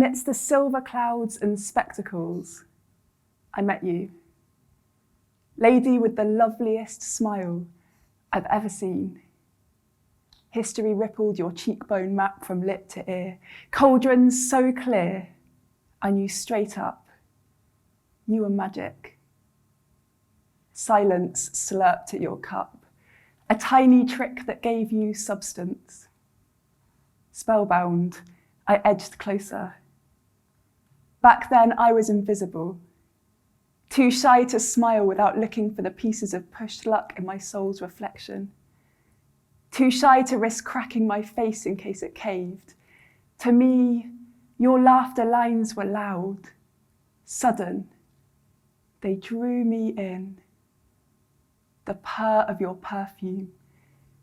amidst the silver clouds and spectacles, I met you. Lady with the loveliest smile I've ever seen. History rippled your cheekbone map from lip to ear. Cauldrons so clear, I knew straight up, you were magic. Silence slurped at your cup, a tiny trick that gave you substance. Spellbound, I edged closer. Back then, I was invisible, too shy to smile without looking for the pieces of pushed luck in my soul's reflection. Too shy to risk cracking my face in case it caved. To me, your laughter lines were loud, sudden. They drew me in. The purr of your perfume,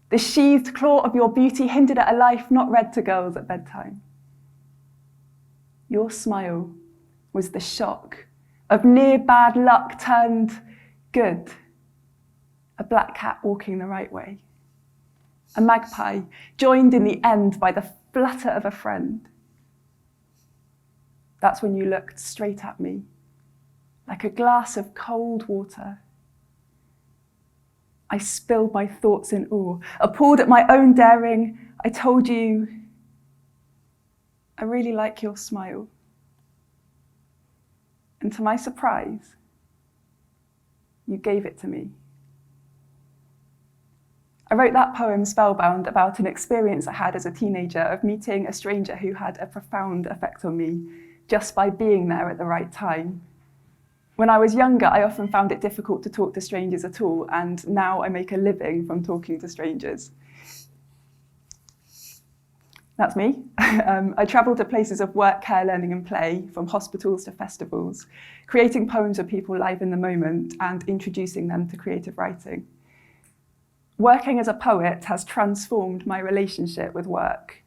the sheathed claw of your beauty hinted at a life not read to girls at bedtime. Your smile was the shock of near bad luck turned good. A black cat walking the right way. A magpie joined in the end by the flutter of a friend. That's when you looked straight at me, like a glass of cold water. I spilled my thoughts in awe. Appalled at my own daring, I told you, I really like your smile. And to my surprise, you gave it to me. I wrote that poem, Spellbound, about an experience I had as a teenager of meeting a stranger who had a profound effect on me just by being there at the right time. When I was younger, I often found it difficult to talk to strangers at all, and now I make a living from talking to strangers. That's me. I travel to places of work, care, learning and play, from hospitals to festivals, creating poems for people live in the moment and introducing them to creative writing. Working as a poet has transformed my relationship with work.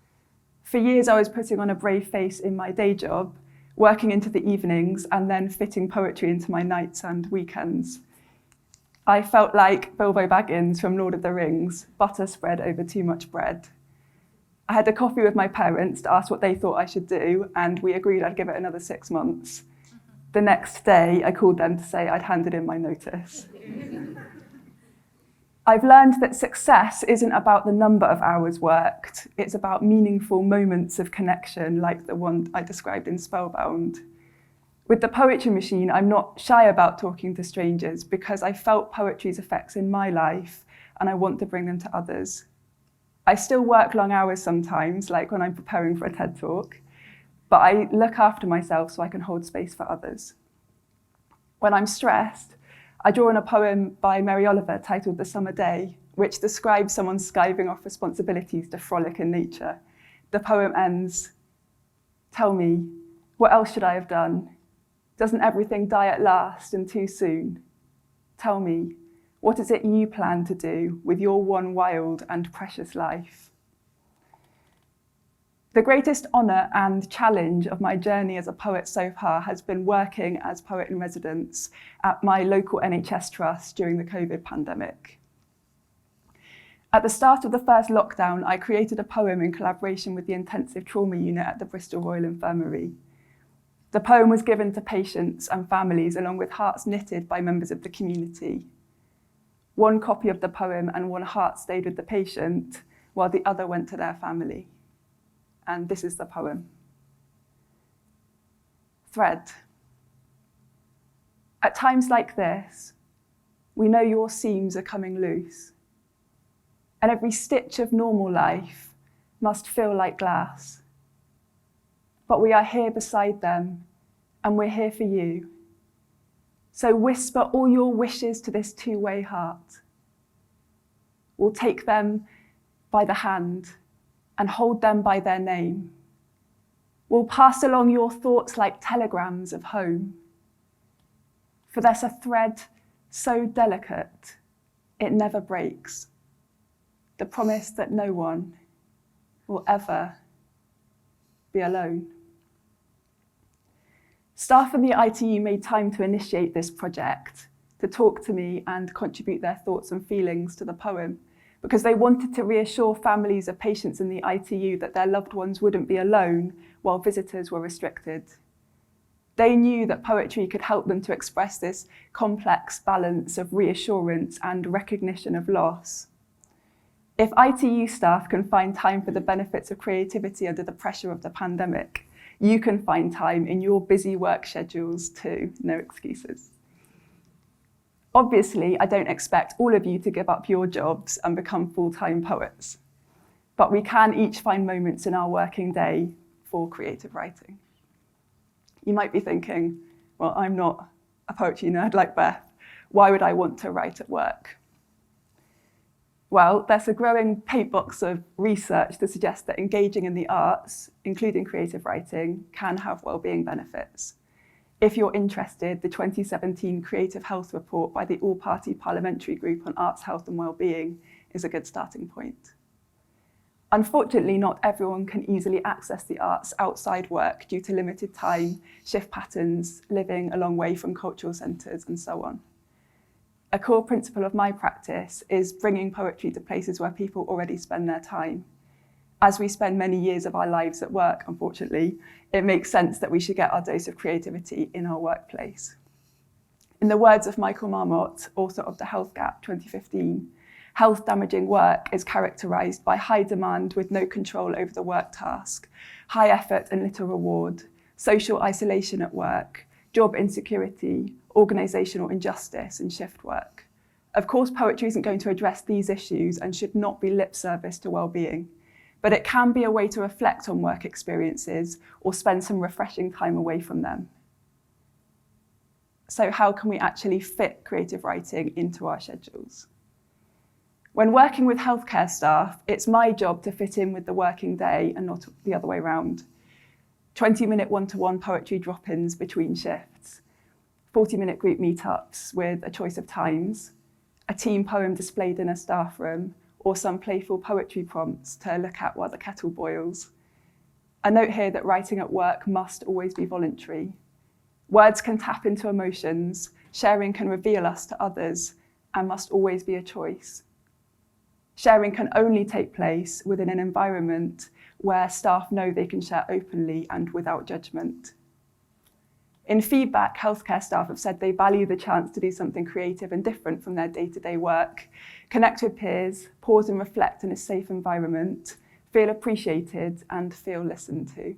For years, I was putting on a brave face in my day job, working into the evenings and then fitting poetry into my nights and weekends. I felt like Bilbo Baggins from Lord of the Rings, butter spread over too much bread. I had a coffee with my parents to ask what they thought I should do, and we agreed I'd give it another 6 months. The next day, I called them to say I'd handed in my notice. I've learned that success isn't about the number of hours worked, it's about meaningful moments of connection like the one I described in Spellbound. With the Poetry Machine, I'm not shy about talking to strangers because I felt poetry's effects in my life and I want to bring them to others. I still work long hours sometimes, like when I'm preparing for a TED Talk, but I look after myself so I can hold space for others. When I'm stressed, I draw on a poem by Mary Oliver titled The Summer Day, which describes someone skiving off responsibilities to frolic in nature. The poem ends, "Tell me, what else should I have done? Doesn't everything die at last and too soon? Tell me, what is it you plan to do with your one wild and precious life?" The greatest honour and challenge of my journey as a poet so far has been working as poet in residence at my local NHS trust during the COVID pandemic. At the start of the first lockdown, I created a poem in collaboration with the intensive trauma unit at the Bristol Royal Infirmary. The poem was given to patients and families along with hearts knitted by members of the community. One copy of the poem and one heart stayed with the patient while the other went to their family. And this is the poem. Thread. At times like this, we know your seams are coming loose, and every stitch of normal life must feel like glass. But we are here beside them, and we're here for you. So whisper all your wishes to this two-way heart. We'll take them by the hand and hold them by their name. We'll pass along your thoughts like telegrams of home. For there's a thread so delicate, it never breaks. The promise that no one will ever be alone. Staff in the ITU made time to initiate this project, to talk to me and contribute their thoughts and feelings to the poem. because they wanted to reassure families of patients in the ITU that their loved ones wouldn't be alone while visitors were restricted. They knew that poetry could help them to express this complex balance of reassurance and recognition of loss. If ITU staff can find time for the benefits of creativity under the pressure of the pandemic, you can find time in your busy work schedules too. No excuses. Obviously, I don't expect all of you to give up your jobs and become full-time poets, but we can each find moments in our working day for creative writing. You might be thinking, well, I'm not a poetry nerd like Beth. Why would I want to write at work? Well, there's a growing paint box of research to suggest that engaging in the arts, including creative writing, can have well-being benefits. If you're interested, the 2017 Creative Health Report by the All-Party Parliamentary Group on Arts, Health and Wellbeing is a good starting point. Unfortunately, not everyone can easily access the arts outside work due to limited time, shift patterns, living a long way from cultural centres, and so on. A core principle of my practice is bringing poetry to places where people already spend their time. As we spend many years of our lives at work, unfortunately, it makes sense that we should get our dose of creativity in our workplace. In the words of Michael Marmot, author of The Health Gap 2015, health-damaging work is characterised by high demand with no control over the work task, high effort and little reward, social isolation at work, job insecurity, organisational injustice and shift work. Of course, poetry isn't going to address these issues and should not be lip service to well-being, but it can be a way to reflect on work experiences or spend some refreshing time away from them. So how can we actually fit creative writing into our schedules? When working with healthcare staff, it's my job to fit in with the working day and not the other way around. 20-minute one-to-one poetry drop-ins between shifts, 40-minute group meetups with a choice of times, a team poem displayed in a staff room, or some playful poetry prompts to look at while the kettle boils. A note here that writing at work must always be voluntary. Words can tap into emotions, sharing can reveal us to others, and must always be a choice. Sharing can only take place within an environment where staff know they can share openly and without judgment. In feedback, healthcare staff have said they value the chance to do something creative and different from their day-to-day work, connect with peers, pause and reflect in a safe environment, feel appreciated and feel listened to.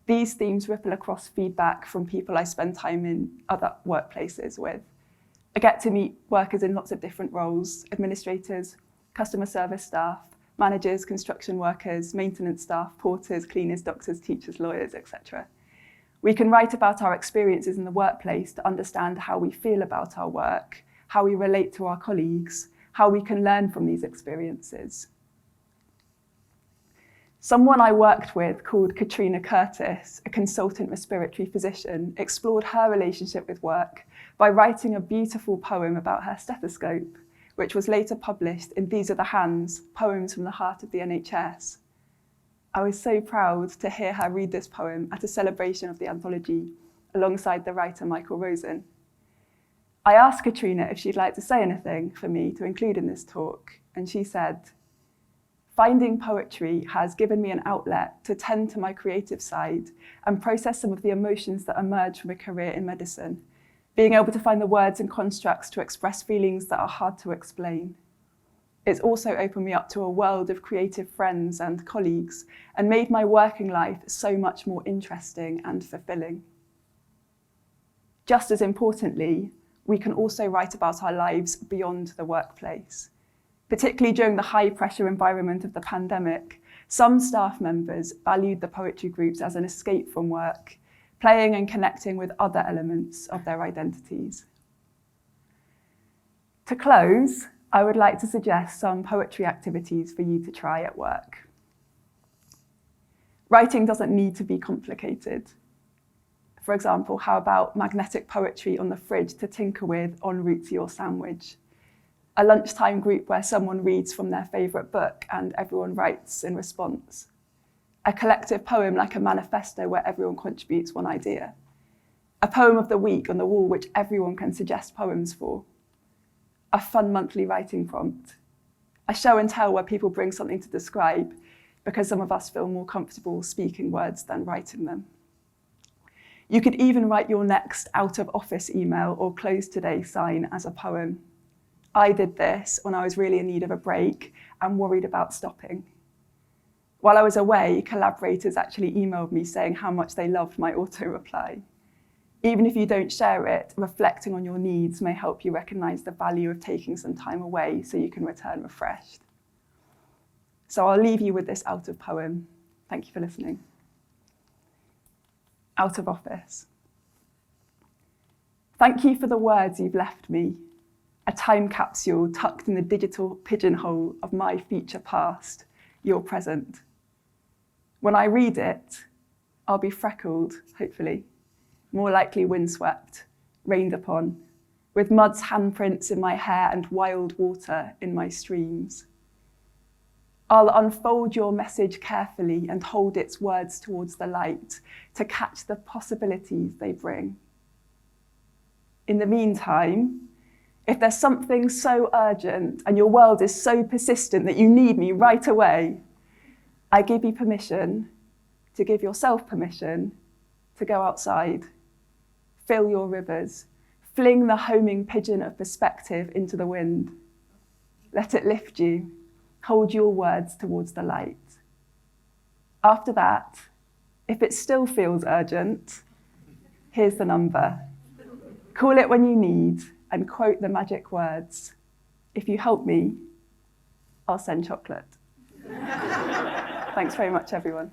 These themes ripple across feedback from people I spend time in other workplaces with. I get to meet workers in lots of different roles, administrators, customer service staff, managers, construction workers, maintenance staff, porters, cleaners, doctors, teachers, lawyers, etc. We can write about our experiences in the workplace to understand how we feel about our work, how we relate to our colleagues, how we can learn from these experiences. Someone I worked with called Katrina Curtis, a consultant respiratory physician, explored her relationship with work by writing a beautiful poem about her stethoscope, which was later published in These Are the Hands, Poems from the Heart of the NHS. I was so proud to hear her read this poem at a celebration of the anthology alongside the writer Michael Rosen. I asked Katrina if she'd like to say anything for me to include in this talk, and she said, "Finding poetry has given me an outlet to tend to my creative side and process some of the emotions that emerge from a career in medicine, being able to find the words and constructs to express feelings that are hard to explain. It's also opened me up to a world of creative friends and colleagues and made my working life so much more interesting and fulfilling." Just as importantly, we can also write about our lives beyond the workplace. Particularly during the high-pressure environment of the pandemic, some staff members valued the poetry groups as an escape from work, playing and connecting with other elements of their identities. To close, I would like to suggest some poetry activities for you to try at work. Writing doesn't need to be complicated. For example, how about magnetic poetry on the fridge to tinker with en route to your sandwich? A lunchtime group where someone reads from their favourite book and everyone writes in response. A collective poem like a manifesto where everyone contributes one idea. A poem of the week on the wall which everyone can suggest poems for. A fun monthly writing prompt. a show and tell where people bring something to describe, because some of us feel more comfortable speaking words than writing them. You could even write your next out-of-office email or close today sign as a poem. I did this when I was really in need of a break and worried about stopping. While I was away, collaborators actually emailed me saying how much they loved my auto-reply. Even if you don't share it, reflecting on your needs may help you recognise the value of taking some time away so you can return refreshed. So I'll leave you with this out of poem. Thank you for listening. Out of office. Thank you for the words you've left me, a time capsule tucked in the digital pigeonhole of my future past, your present. When I read it, I'll be freckled, hopefully, more likely windswept, rained upon, with mud's handprints in my hair and wild water in my streams. I'll unfold your message carefully and hold its words towards the light to catch the possibilities they bring. In the meantime, if there's something so urgent and your world is so persistent that you need me right away, I give you permission to give yourself permission to go outside, fill your rivers, fling the homing pigeon of perspective into the wind. Let it lift you, hold your words towards the light. After that, if it still feels urgent, here's the number. Call it when you need and quote the magic words. If you help me, I'll send chocolate. Thanks very much, everyone.